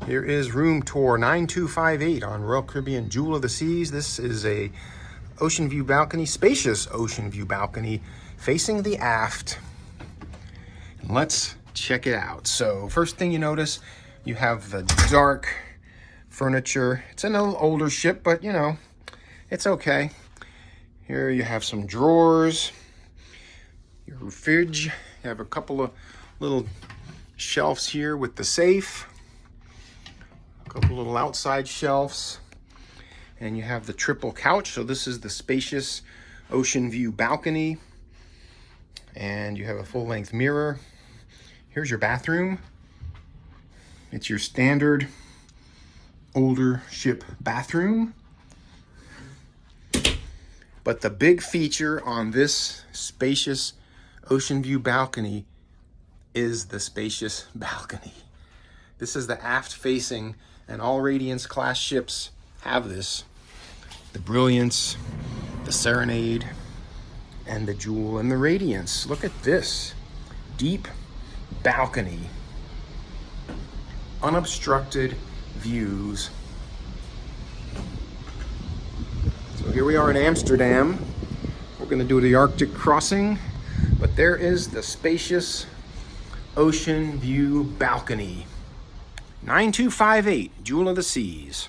Here is room tour 9258 on Royal Caribbean Jewel of the Seas. This is a ocean view balcony, spacious ocean view balcony facing the aft. Let's check it out. So first thing you notice, you have the dark furniture. It's an older ship, but you know, it's okay. Here you have some drawers, your fridge. You have a couple of little shelves here with the safe. A couple little outside shelves, and you have the triple couch. So this is the spacious ocean view balcony, and you have a full-length mirror. Here's your bathroom. It's your standard older ship bathroom, but the big feature on this spacious ocean view balcony is the spacious balcony. This is the aft facing, and all Radiance class ships have this. The Brilliance, the Serenade, and the Jewel and the Radiance. Look at this deep balcony, unobstructed views. So here we are in Amsterdam. We're going to do the Arctic crossing, but there is the spacious ocean view balcony. 9258, Jewel of the Seas.